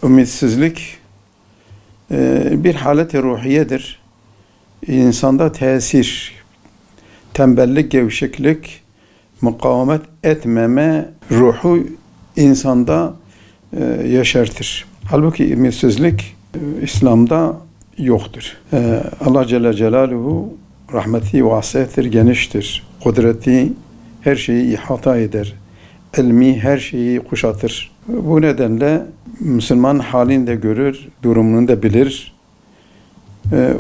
Ümitsizlik bir halet-i ruhiyedir. İnsanda tesir, tembellik, gevşeklik, mukavemet etmeme ruhu insanda yaşartır. Halbuki ümitsizlik İslam'da yoktur. Allah Celle Celaluhu rahmeti vasi'tir, geniştir. Kudreti her şeyi ihata eder. İlmi her şeyi kuşatır. Bu nedenle Müslüman halini de görür, durumunu da bilir.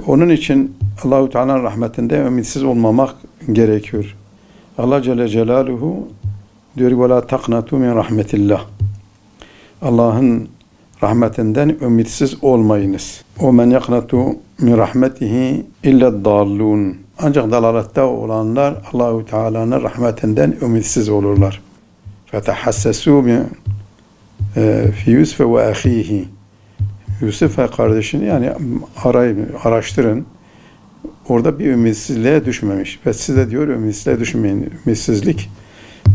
Onun için Allah-u Teala'nın rahmetinde ümitsiz olmamak gerekiyor. Allah Celle Celaluhu diyor وَلَا تَقْنَتُوا مِنْ رَحْمَةِ اللّٰهِ Allah'ın rahmetinden ümitsiz olmayınız. وَمَنْ يَقْنَتُوا مِنْ رَحْمَتِهِ اِلَّا الضَّالُّونَ Ancak dalalette olanlar Allah-u Teala'nın rahmetinden ümitsiz olurlar. فَتَحَسَّسُوا fi Yusuf ve ahihi Yusuf ve kardeşini yani araştırın. Orada bir ümitsizliğe düşmemiş. Ve size diyor ümitsizliğe düşmeyin. Ümitsizlik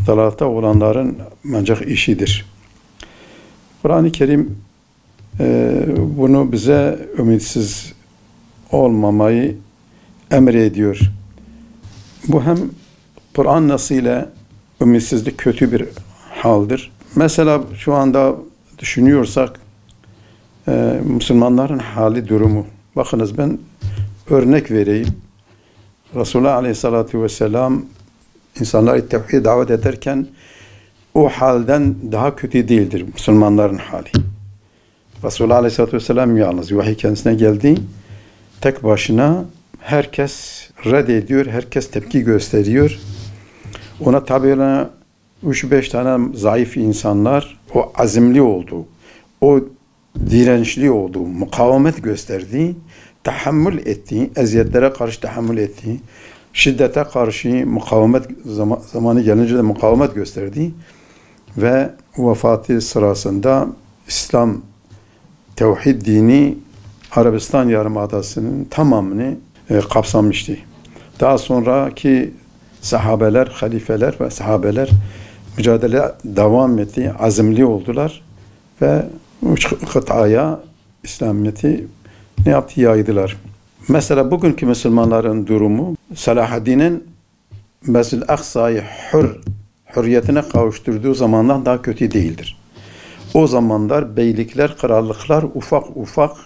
dalalata olanların ancak işidir. Kur'an-ı Kerim bunu bize ümitsiz olmamayı emrediyor. Bu hem Kur'an nasıyla ümitsizlik kötü bir haldir. Mesela şu anda düşünüyorsak Müslümanların hali durumu. Bakınız ben örnek vereyim. Resulullah Aleyhisselatü Vesselam insanları tevhid davet ederken o halden daha kötü değildir Müslümanların hali. Resulullah Aleyhisselatü Vesselam yalnız vahiy kendisine geldi. Tek başına herkes reddediyor, herkes tepki gösteriyor. Ona tabi olan 3-5 tane zayıf insanlar o azimli oldu, o dirençli oldu, mukavemet gösterdi, tahammül etti, eziyetlere karşı tahammül etti, şiddete karşı mukavemet zamanı gelince de mukavemet gösterdi ve vefatı sırasında İslam tevhid dini Arabistan Yarımadası'nın tamamını kapsamıştı. Daha sonraki sahabeler, halifeler ve sahabeler mücadele devam etti, azimli oldular ve üç kıtaya İslamiyet'i ne yaptı? Yaydılar. Mesela bugünkü Müslümanların durumu Selahaddin'in Mescid-i Aksa'yı hürriyetine kavuşturduğu zamandan daha kötü değildir. O zamanlar beylikler, krallıklar ufak ufak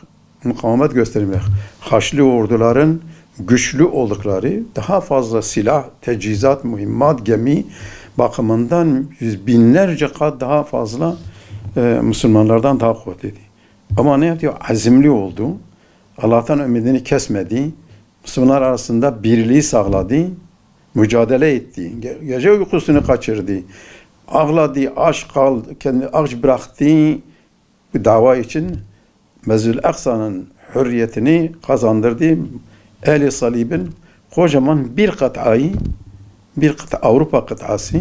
mukavemet göstermek. Haçlı orduların güçlü oldukları, daha fazla silah, tecihizat, mühimmat, gemi bakımından yüz binlerce kat daha fazla Müslümanlardan daha kuvvetliydi. Ama ne yaptı? Azimli oldu. Allah'tan ümidini kesmedi. Müslümanlar arasında birliği sağladı. Mücadele etti. Gece uykusunu kaçırdı. Ağladı, aç kaldı, kendini aç bıraktı. Bu dava için Mescid-i Aksa'nın hürriyetini kazandırdı. Ehl-i Salib'in kocaman bir kıtayı, bir Avrupa kıtası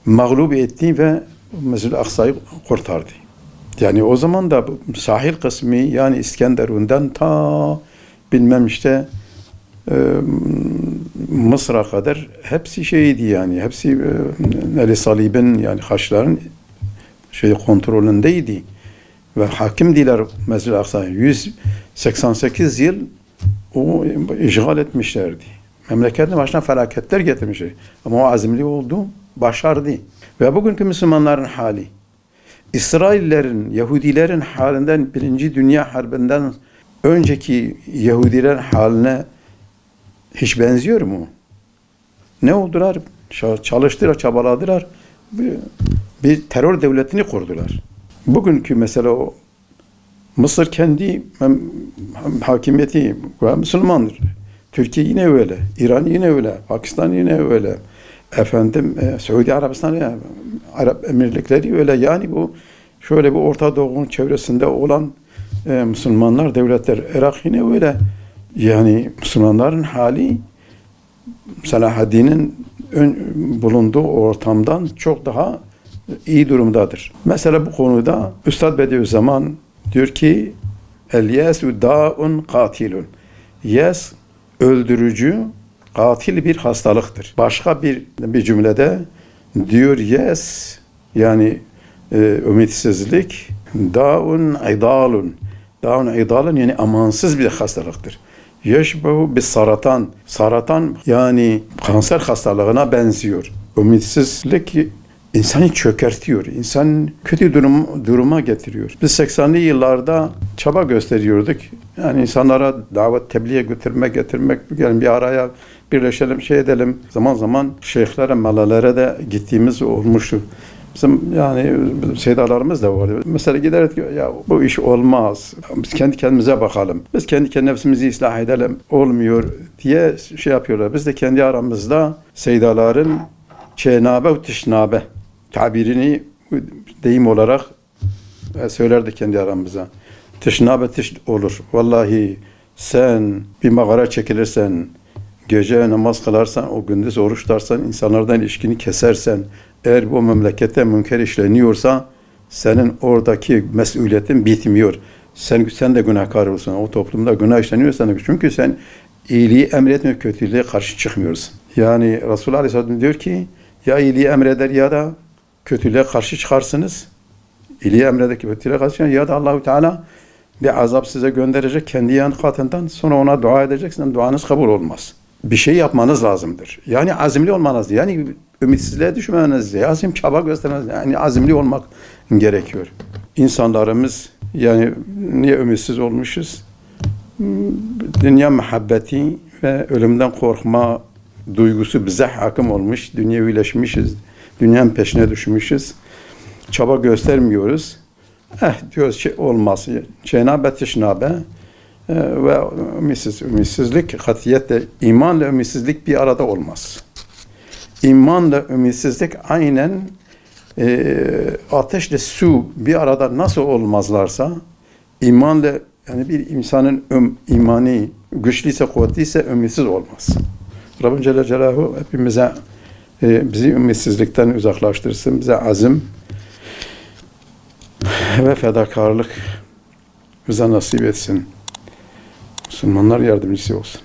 mağlup etti ve Mescid-i Aksa'yı kurtardı. Yani o zaman da sahil kısmı yani İskenderun'dan ta bilmem işte Mısır'a kadar hepsi şeydi yani. Hepsi Ehl-i Salib'in yani Haçlıların kontrolündeydi. Ve hakimdiler Mescid-i Aksa'yı. 188 yıl o işgal etmişlerdi. Memleketin başına felaketler getirmişler. Ama o azimli oldu, başardı. Ve bugünkü Müslümanların hali, İsraillerin, Yahudilerin halinden Birinci Dünya Harbi'nden önceki Yahudilerin haline hiç benziyor mu? Ne oldular? Çalıştılar, çabaladılar. Bir terör devletini kurdular. Bugünkü mesela o Mısır kendi hakimiyeti Müslümandır. Türkiye yine öyle. İran yine öyle. Pakistan yine öyle. Suudi Arabistan yani, Arap Emirlikleri öyle. Yani bu şöyle bir Orta Doğu'nun çevresinde olan Müslümanlar, devletler, Irak yine öyle. Yani Müslümanların hali Selahaddin'in bulunduğu ortamdan çok daha iyi durumdadır. Mesela bu konuda Üstad Bediüzzaman diyor ki El-yâsü dâ'un katilun. Yas öldürücü, katil bir hastalıktır. Başka bir cümlede diyor yas yani ümitsizlik dâ'un idâlun. Dâ'un idâlun yani amansız bir hastalıktır. Yeşbehu bis saratan. Saratan yani kanser hastalığına benziyor. Ümitsizlik insanı çökertiyor. İnsan kötü duruma getiriyor. Biz 80'li yıllarda çaba gösteriyorduk. Yani insanlara davet, tebliğe getirmek, gelin bir araya birleşelim, şey edelim. Zaman zaman şeyhlere, melalere de gittiğimiz olmuştu. Bizim yani seydalarımız da vardı. Mesela giderdik ya bu iş olmaz. Biz kendi kendimize bakalım. Biz kendi nefsimizi ıslah edelim. Olmuyor diye şey yapıyorlar. Biz de kendi aramızda seydaların çenabe ve tişnabe tabirini deyim olarak söylerdik kendi aramıza. Tişnabe tiş olur. Vallahi sen bir mağara çekilirsen, gece namaz kılarsan, o gündüz oruç tutarsan, insanlardan ilişkini kesersen, eğer bu memlekette münker işleniyorsa senin oradaki mesuliyetin bitmiyor. Sen de günahkar olsun. O toplumda günah işleniyorsan çünkü sen iyiliği emretmiyor, kötülüğe karşı çıkmıyorsun. Yani Resulullah Aleyhisselam diyor ki ya iyiliği emreder ya da kötülüğe karşı çıkarsınız. İyiliği emreder kötülüğe karşı çıkarsınız ya da Allah-u Teala bir azap size gönderecek kendi yan katından, sonra ona dua edeceksiniz. Duanız kabul olmaz. Bir şey yapmanız lazımdır. Yani azimli olmanız, yani ümitsizliğe düşmemeniz, azim çaba göstermeniz, yani azimli olmak gerekiyor. İnsanlarımız yani niye ümitsiz olmuşuz? Dünya muhabbeti ve ölümden korkma duygusu bize hakim olmuş. Dünyevileşmişiz. Dünyanın peşine düşmüşüz. Çaba göstermiyoruz. Diyoruz ki olmaz. Cenab-ı Teşnabe ve ümitsizlik katiyetle, imanla ümitsizlik bir arada olmaz. İmanla ümitsizlik aynen ateşle su bir arada nasıl olmazlarsa, imanla yani bir insanın imanı güçlüyse, kuvvetliyse ümitsiz olmaz. Rabbim Celle Celaluhu hepimize bizi ümitsizlikten uzaklaştırsın, bize azim ve fedakarlık bize nasip etsin. Müslümanlar yardımcısı olsun.